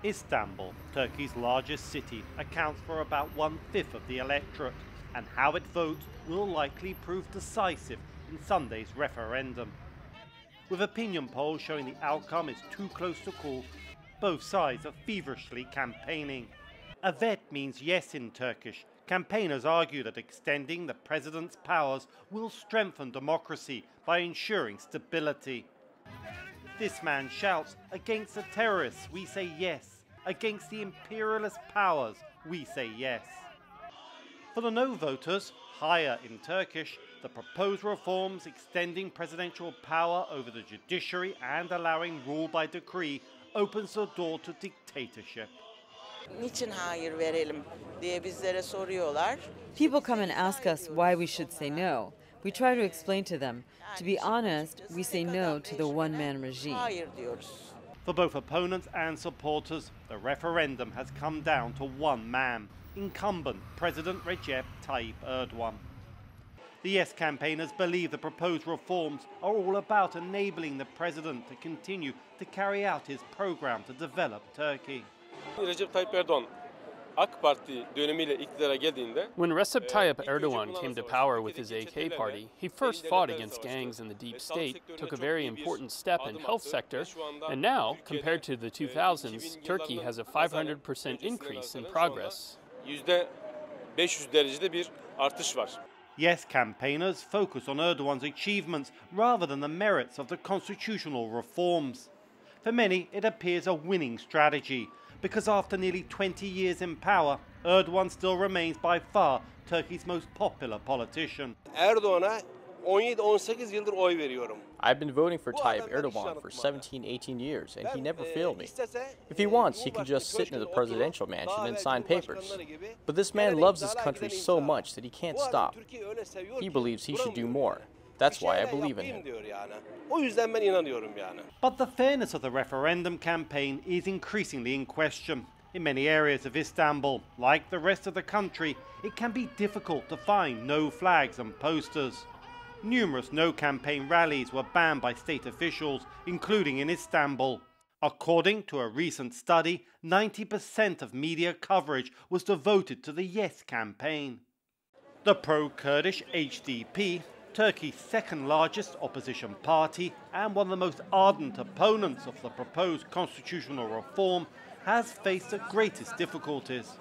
Istanbul, Turkey's largest city, accounts for about 1/5 of the electorate, and how it votes will likely prove decisive in Sunday's referendum. With opinion polls showing the outcome is too close to call, both sides are feverishly campaigning. Evet means yes in Turkish. Campaigners argue that extending the president's powers will strengthen democracy by ensuring stability. This man shouts, against the terrorists, we say yes. Against the imperialist powers, we say yes. For the no voters, higher in Turkish, the proposed reforms extending presidential power over the judiciary and allowing rule by decree opens the door to dictatorship. Niçin hayır verelim diye bizlere soruyorlar. People come and ask us why we should say no. We try to explain to them. To be honest, we say no to the one-man regime. Hayır diyoruz. For both opponents and supporters, the referendum has come down to one man, incumbent President Recep Tayyip Erdogan. The Yes campaigners believe the proposed reforms are all about enabling the president to continue to carry out his program to develop Turkey. Recep Tayyip Erdogan AK Parti dönemiyle iktidara geldiğinde When Recep Tayyip Erdogan came to power with his AK party, he first fought against gangs in the deep state, took a very important step in health sector, and now, compared to the 2000s, Turkey has a 500% increase in progress. %500 derecede bir artış var. Yes campaigners focus on Erdogan's achievements rather than the merits of the constitutional reforms. For many, it appears a winning strategy, because after nearly 20 years in power, Erdogan still remains by far Turkey's most popular politician. Erdoğan'a 17-18 yıldır oy veriyorum. I've been voting for Tayyip Erdogan for 17-18 years, and he never failed me. If he wants, he can just sit in the presidential mansion and sign papers. But this man loves his country so much that he can't stop. He believes he should do more. That's why I believe in him. But the fairness of the referendum campaign is increasingly in question. In many areas of Istanbul, like the rest of the country, it can be difficult to find no flags and posters. Numerous no campaign rallies were banned by state officials, including in Istanbul. According to a recent study, 90% of media coverage was devoted to the Yes campaign. The pro-Kurdish HDP, Turkey's second largest opposition party and one of the most ardent opponents of the proposed constitutional reform, has faced the greatest difficulties.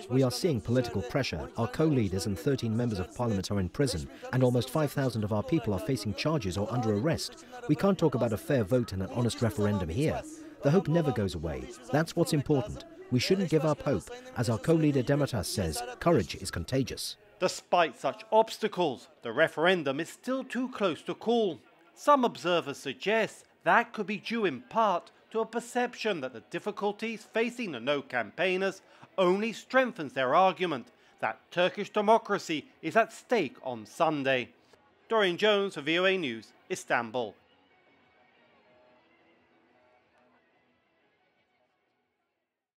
We are seeing political pressure. Our co-leaders and 13 members of parliament are in prison, and almost 5,000 of our people are facing charges or under arrest. We can't talk about a fair vote and an honest referendum here. The hope never goes away. That's what's important. We shouldn't give up hope. As our co-leader Demirtas says, courage is contagious. Despite such obstacles, the referendum is still too close to call. Some observers suggest that could be due in part to a perception that the difficulties facing the no campaigners only strengthens their argument that Turkish democracy is at stake on Sunday. Dorian Jones for VOA News, Istanbul.